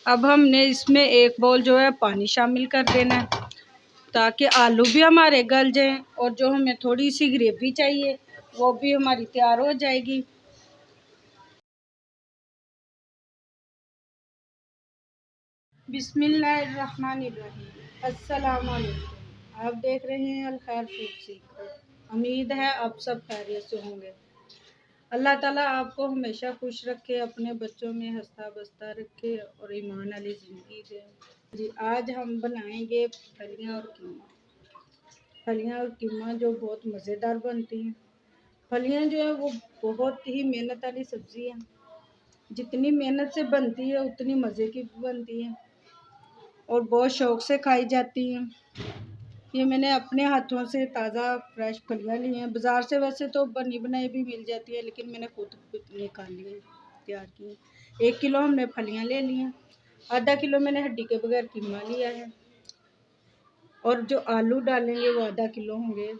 अब हमने इसमें एक बाउल जो है पानी शामिल कर देना है ताकि आलू भी हमारे गल जाएं और जो हमें थोड़ी सी ग्रेवी चाहिए वो भी हमारी तैयार हो जाएगी। बिस्मिल्लाहिर्रहमानिर्रहीम। अस्सलाम वालेकुम। आप देख रहे हैं अल खैर फूड सीक्रेट। उम्मीद है आप सब खैरियत से होंगे। अल्लाह ताला आपको हमेशा खुश रखे, अपने बच्चों में हंसता बसता रखे और ईमान वाली ज़िंदगी दे। जी, आज हम बनाएंगे फलियाँ और कीमा। फलियाँ और कीमा जो बहुत मज़ेदार बनती हैं। फलियाँ जो है वो बहुत ही मेहनत वाली सब्ज़ी है। जितनी मेहनत से बनती है उतनी मज़े की भी बनती है और बहुत शौक़ से खाई जाती हैं। ये मैंने अपने हाथों से ताज़ा फ्रेश फलियाँ ली हैं। बाज़ार से वैसे तो बनी बनाई भी मिल जाती है, लेकिन मैंने खुद निकाली है, तैयार की है। 1 किलो हमने फलियाँ ले ली हैं। आधा किलो मैंने हड्डी के बगैर कीमा लिया है और जो आलू डालेंगे वो आधा किलो होंगे।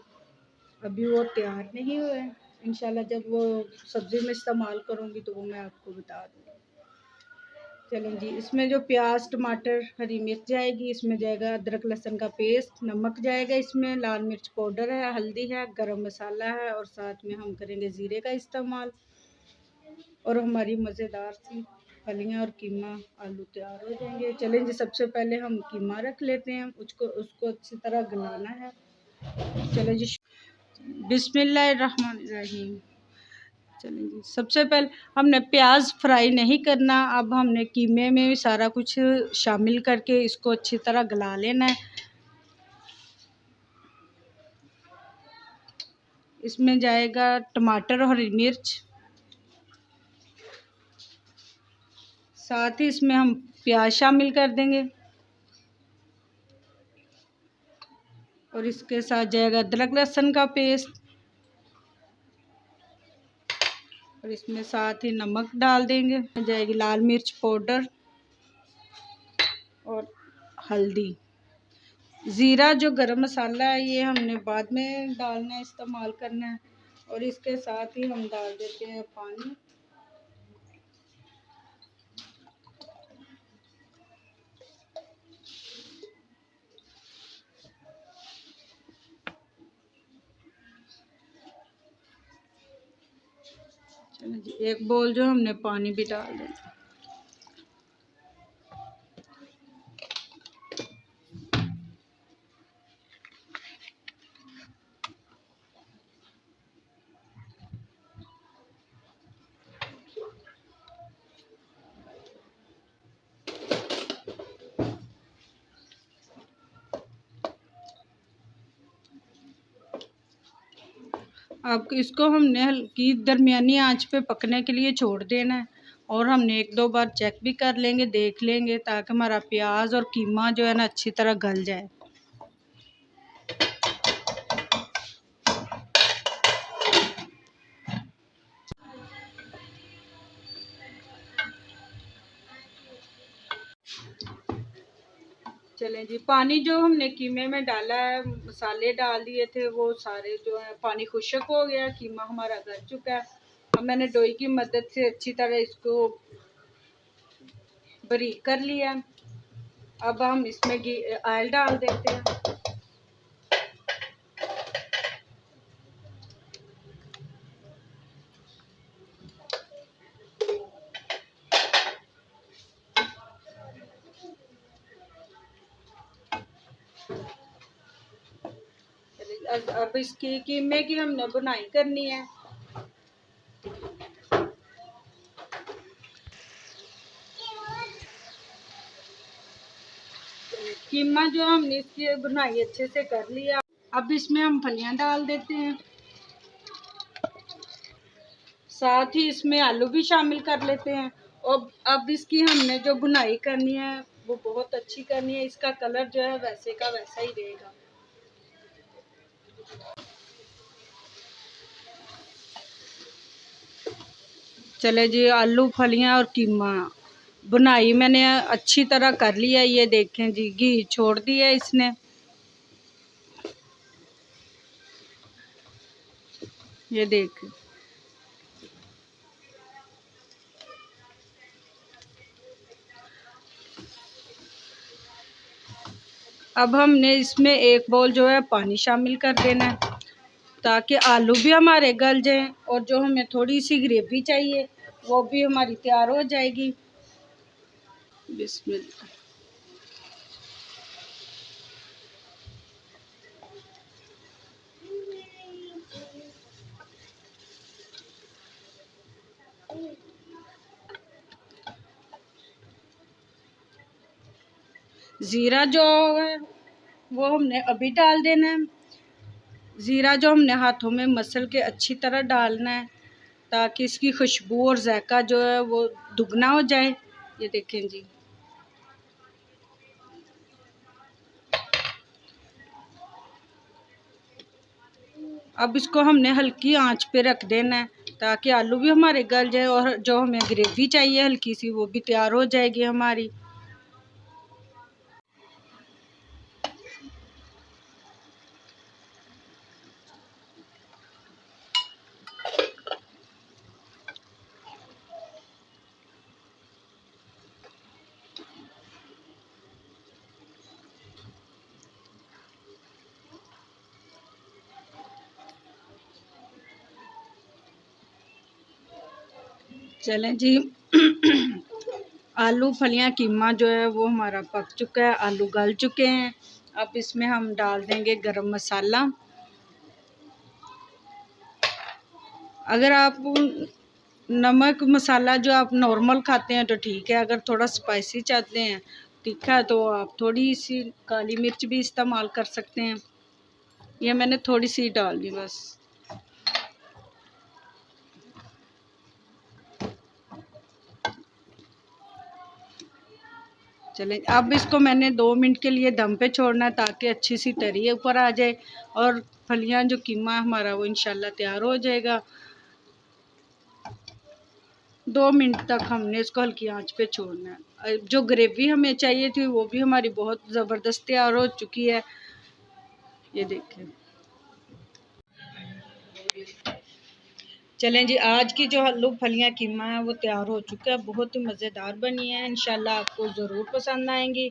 अभी वो तैयार नहीं हुए हैं। इंशाल्लाह जब वो सब्ज़ी में इस्तेमाल करूँगी तो वो मैं आपको बता दूँगी। चलें जी, इसमें जो प्याज टमाटर हरी मिर्च जाएगी, इसमें जाएगा अदरक लहसुन का पेस्ट, नमक जाएगा, इसमें लाल मिर्च पाउडर है, हल्दी है, गरम मसाला है और साथ में हम करेंगे ज़ीरे का इस्तेमाल और हमारी मज़ेदार सी फलियाँ और कीमा आलू तैयार हो जाएंगे। चलें जी, सबसे पहले हम कीमा रख लेते हैं, उसको अच्छी तरह गलाना है। चलें जी, बिस्मिल्लाहिर्रहमानिर्रहीम। चलें जी, सबसे पहले हमने प्याज फ्राई नहीं करना। अब हमने कीमे में सारा कुछ शामिल करके इसको अच्छी तरह गला लेना है। इसमें जाएगा टमाटर और हरी मिर्च, साथ ही इसमें हम प्याज शामिल कर देंगे और इसके साथ जाएगा अदरक लहसुन का पेस्ट और इसमें साथ ही नमक डाल देंगे। जाएगी लाल मिर्च पाउडर और हल्दी। ज़ीरा जो गरम मसाला है ये हमने बाद में डालना है, इस्तेमाल करना है और इसके साथ ही हम डाल देते हैं पानी। चलो जी, एक बोल जो हमने पानी भी डाल देना। अब इसको हमने हल्की दरमियानी आंच पे पकने के लिए छोड़ देना है और हमने 1-2 बार चेक भी कर लेंगे, देख लेंगे ताकि हमारा प्याज और कीमा जो है ना अच्छी तरह गल जाए। चलें जी, पानी जो हमने कीमे में डाला है, मसाले डाल दिए थे, वो सारे जो है पानी खुश्क हो गया, कीमा हमारा गल चुका है। अब मैंने डोई की मदद से अच्छी तरह इसको बारीक कर लिया। अब हम इसमें ऑयल डाल देते हैं। अब इसकी कीमे की हमने बुनाई करनी है। कीमा जो हमने इसकी बुनाई अच्छे से कर लिया। अब इसमें हम फलियां डाल देते हैं, साथ ही इसमें आलू भी शामिल कर लेते हैं और अब इसकी हमने जो बुनाई करनी है वो बहुत अच्छी करनी है। इसका कलर जो है वैसे का वैसा ही रहेगा। चले जी, आलू फलियां और कीमा बुनाई मैंने अच्छी तरह कर लिया। ये देखें जी, घी छोड़ दिया इसने। ये देखें, अब हमने इसमें एक बाउल जो है पानी शामिल कर देना है ताकि आलू भी हमारे गल जाएं और जो हमें थोड़ी सी ग्रेवी चाहिए वो भी हमारी तैयार हो जाएगी। बिस्मिल्लाह। ज़ीरा जो है वो हमने अभी डाल देना है। ज़ीरा जो हमने हाथों में मसल के अच्छी तरह डालना है ताकि इसकी खुशबू और जायका जो है वो दुगना हो जाए। ये देखें जी। अब इसको हमने हल्की आंच पे रख देना है ताकि आलू भी हमारे गल जाए और जो हमें ग्रेवी चाहिए हल्की सी वो भी तैयार हो जाएगी हमारी। चलें जी। आलू फलियां कीमा जो है वो हमारा पक चुका है, आलू गल चुके हैं। अब इसमें हम डाल देंगे गरम मसाला। अगर आप नमक मसाला जो आप नॉर्मल खाते हैं तो ठीक है, अगर थोड़ा स्पाइसी चाहते हैं तीखा तो आप थोड़ी सी काली मिर्च भी इस्तेमाल कर सकते हैं। ये मैंने थोड़ी सी डाल दी बस। चलें, अब इसको मैंने 2 मिनट के लिए दम पे छोड़ना है ताकि अच्छी सी तरी ऊपर आ जाए और फलियां जो कीमा हमारा वो इंशाल्लाह तैयार हो जाएगा। 2 मिनट तक हमने इसको हल्की आंच पे छोड़ना है। जो ग्रेवी हमें चाहिए थी वो भी हमारी बहुत ज़बरदस्त तैयार हो चुकी है। ये देखें। चलें जी, आज की जो आलू फलियां कीमा है वो तैयार हो चुका है, बहुत ही मज़ेदार बनी है। इंशाल्लाह आपको ज़रूर पसंद आएंगी।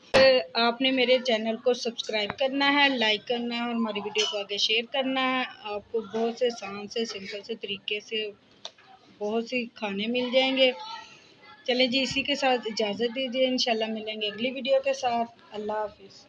आपने मेरे चैनल को सब्सक्राइब करना है, लाइक करना है और हमारी वीडियो को आगे शेयर करना है। आपको बहुत से आसान से सिंपल से तरीके से बहुत सी खाने मिल जाएंगे। चलें जी, इसी के साथ इजाज़त दीजिए। इंशाल्लाह मिलेंगे अगली वीडियो के साथ। अल्लाह हाफिज़।